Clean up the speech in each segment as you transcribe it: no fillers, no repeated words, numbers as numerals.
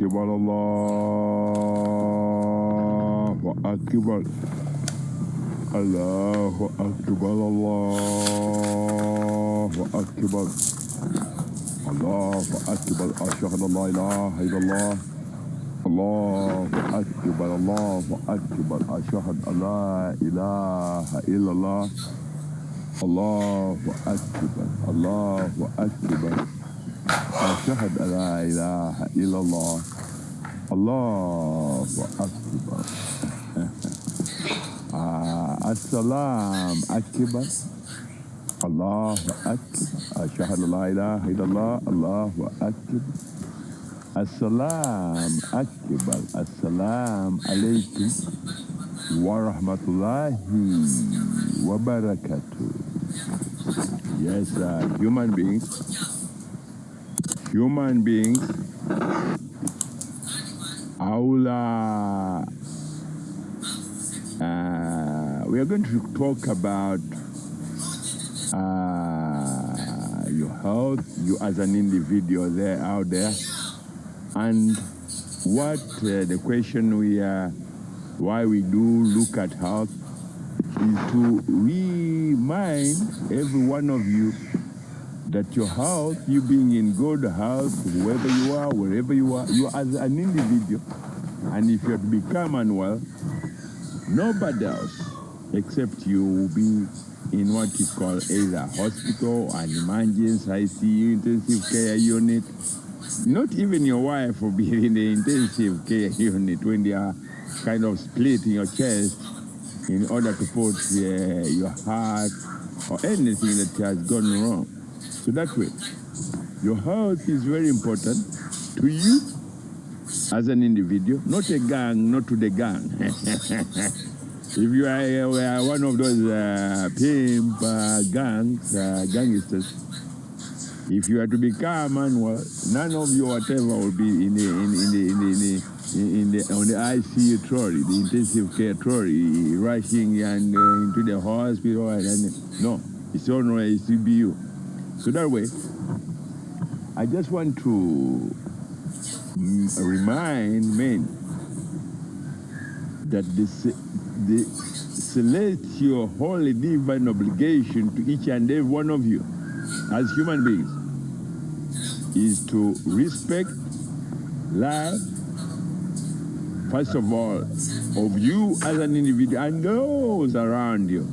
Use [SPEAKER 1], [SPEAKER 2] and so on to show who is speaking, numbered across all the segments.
[SPEAKER 1] Akbar, Allahu Akbar. Allahu Akbar, Allahu Akbar. Allahu Akbar, ashhadu an la ilaha illallah. Allahu Akbar, Allahu Akbar, ashhadu an la ilaha illallah. Allahu Akbar, Allahu Akbar, ashhadu an la ilaha illallah. Allahu Akbar. As-salam akbar. Allahu akbar. Ashhadu an la ilaha illallah. Allahu akbar. As-salam akbar. As-salam alaykum wa rahmatullahi wa barakatuh. Yes, human beings, we are going to talk about your health, you as an individual there out there, and what the question why we do look at health is to remind every one of you that your health, you being in good health, whoever you are, wherever you are, you as an individual, and if you have become unwell, nobody else except you will be in what is called either hospital, an emergency, ICU, intensive care unit. Not even your wife will be in the intensive care unit when they are kind of splitting your chest in order to put your heart or anything that has gone wrong. So that way, your health is very important to you as an individual, not a gang, not to the gang. If you are one of those pimp gangsters, if you are to become unwell, none of you whatever will be on the ICU trolley, the intensive care trolley, rushing and into the hospital. No, it's always CBU. So that way, I just want to remind men that the celestial, holy, divine obligation to each and every one of you as human beings is to respect, love, first of all, of you as an individual and those around you.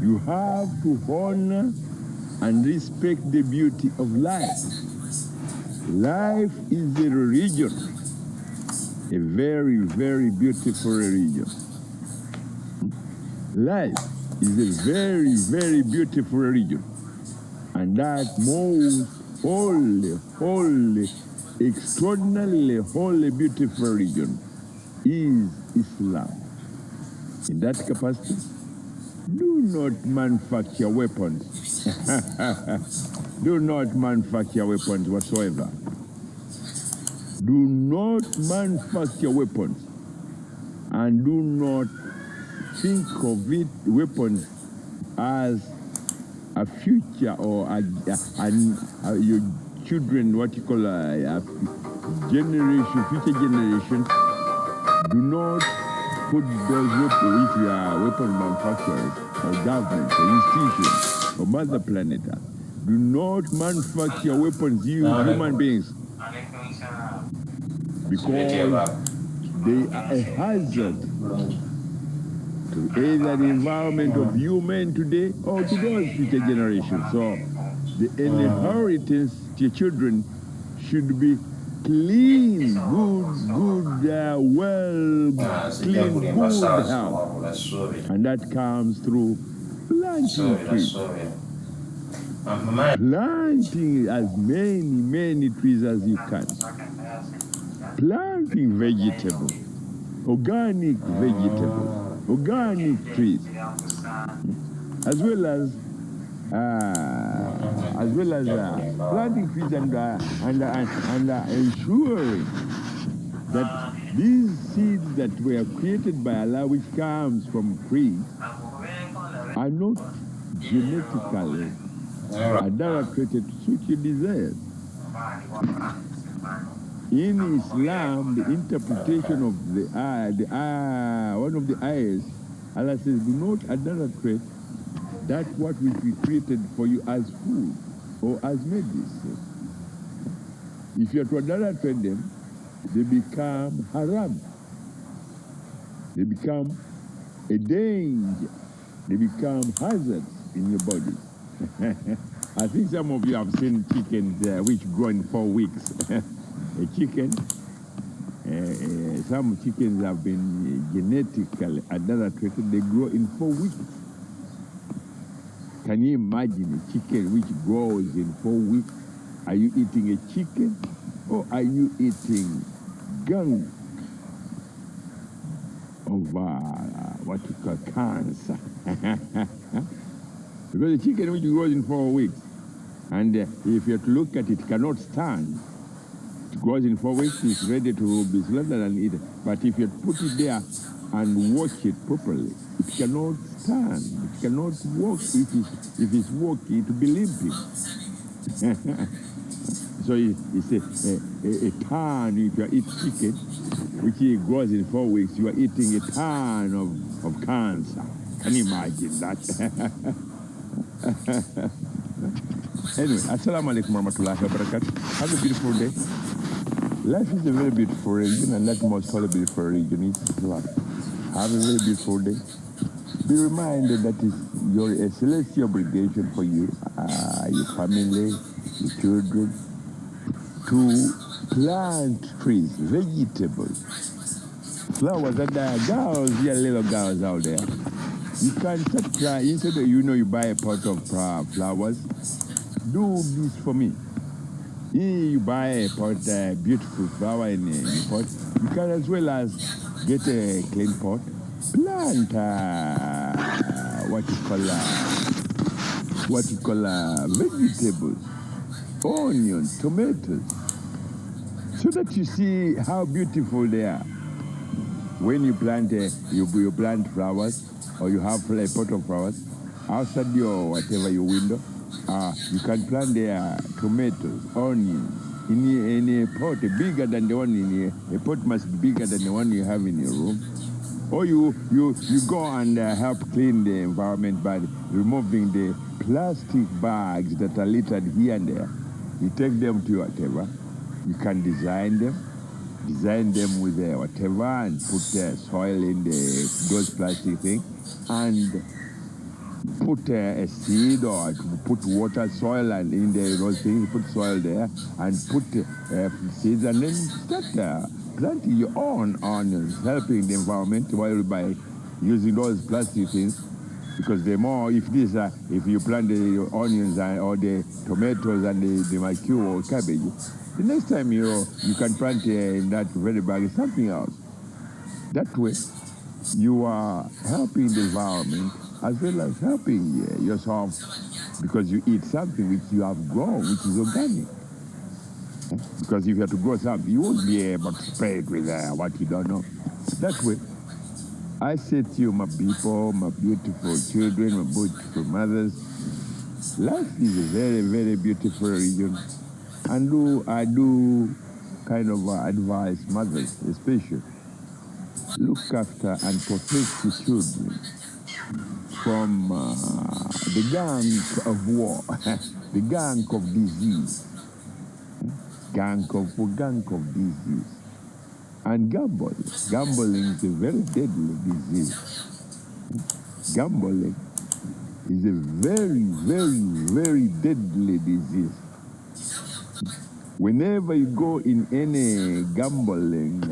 [SPEAKER 1] You have to honor and respect the beauty of life. Life is a religion, a very, very beautiful religion. Life is a very, very beautiful religion. And that most holy, extraordinarily holy, beautiful religion is Islam. In that capacity, do not manufacture weapons. Do not manufacture weapons whatsoever. Do not manufacture weapons. And do not think of it, weapons, as a future or your children, what you call a generation, future generation. Do not put those weapons, if you are weapon manufacturers or government or institutions or mother planet, do not manufacture weapons, you human beings, because they are a hazard to either the environment of human today or to those future generations. So the inheritance to your children should be clean, good, well, clean, good health. And that comes through planting trees. Planting as many trees as you can. Planting vegetables, organic vegetables, organic trees, as well as planting trees and ensuring that these seeds that were created by Allah, which comes from trees, are not genetically adulterated to suit your desires. In Islam, the interpretation of the eye, one of the ayahs, Allah says, do not adulterate that what which we created for you as food or as medicine. If you are to adulterate them, they become haram. They become a danger. They become hazards in your body. I think some of you have seen chickens which grow in 4 weeks. A chicken, some chickens have been genetically adulterated. They grow in 4 weeks. Can you imagine a chicken which grows in 4 weeks? Are you eating a chicken or are you eating gunk of what you call cancer? Because the chicken which grows in 4 weeks, and if you have to look at it, cannot stand. It grows in 4 weeks, it's ready to be slaughtered and eaten. But if you put it there and watch it properly, it cannot stand. It cannot walk. If it's walking, it will be limping. So it's a ton. If you eat chicken, which grows in 4 weeks, you are eating a ton of cancer. Can you imagine that? Anyway, assalamu alaikum warahmatullahi wabarakatuh. Have a beautiful day. Life is a very beautiful region, and that most holy beautiful region is Islam. Have a very beautiful day. Be reminded that it's a celestial obligation for you, your family, your children, to plant trees, vegetables, flowers. And girls, yeah, little girls out there, you can start instead of you buy a pot of flowers. Do this for me. You buy a pot, beautiful flower in a pot. You can as well as get a clean pot, plant what you call vegetables, onions, tomatoes, so that you see how beautiful they are. When you plant you plant flowers, or you have a pot of flowers outside your whatever your window. You can plant there tomatoes, onions, in a pot bigger than the one in a pot must be bigger than the one you have in your room. Or you go and help clean the environment by removing the plastic bags that are littered here and there. You take them to whatever. You can design them with whatever, and put soil in those plastic things, and put a seed or put water, soil, and in those things, put soil there, and put seeds, and then start planting your own onions, helping the environment while by using those plastic things. Because the more, if you plant the onions or the tomatoes and the mature or cabbage, the next time you can plant in that very bag something else. That way, you are helping the environment as well as helping yourself, because you eat something which you have grown, which is organic. Because if you have to grow something, you won't be able to spray it with what you don't know. That way, I say to you, my people, my beautiful children, my beautiful mothers, life is a very, very beautiful region. And I do kind of advise mothers, especially, look after and protect the children from the gang of war, the gang of disease, gang of disease. And gambling is a very deadly disease. Gambling is a very, very, very deadly disease. Whenever you go in any gambling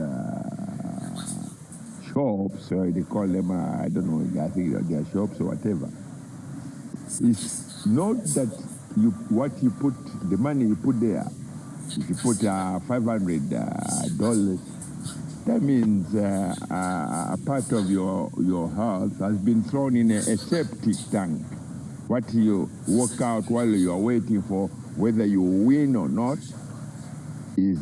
[SPEAKER 1] shops, or they call them, I don't know, I think they are shops or whatever, it's not that what you put, the money you put there, if you put $500, that means a part of your house has been thrown in a septic tank. What you work out while you are waiting for whether you win or not is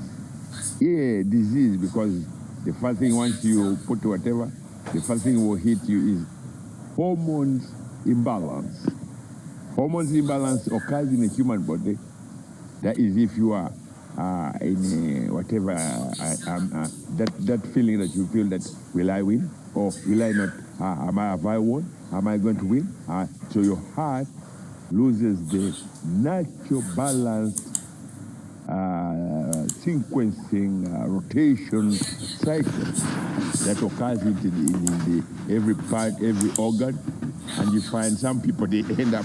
[SPEAKER 1] a disease, because the first thing, once you put whatever, the first thing will hit you is hormones imbalance. Hormones imbalance occurs in the human body. That is, if you are in whatever that feeling that you feel that will I win or will I not? Have I won? Am I going to win? So your heart loses the natural balance, sequencing, rotation cycle that occurs in every part, every organ. And you find some people, they end up,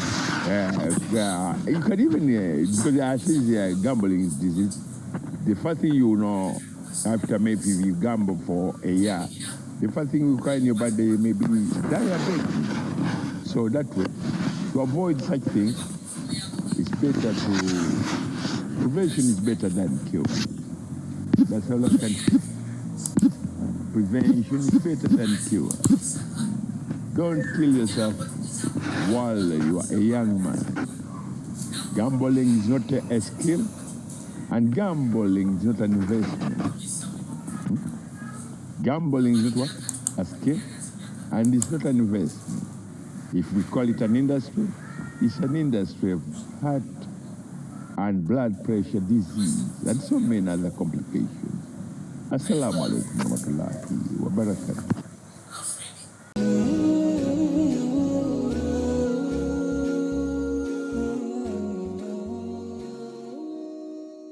[SPEAKER 1] you can even, because I say gambling is disease, the first thing you know, after maybe you gamble for a year, the first thing you cry in your body may be diabetes. So that way, to avoid such things, it's better prevention is better than cure. That's all I can say. Prevention is better than cure. Don't kill yourself while you are a young man. Gambling is not a skill, and gambling is not an investment. Gambling is not what? A skill, and it's not an investment. If we call it an industry, it's an industry of heart and blood pressure disease and so many other complications. Assalamu alaikum warahmatullahi wabarakatuh.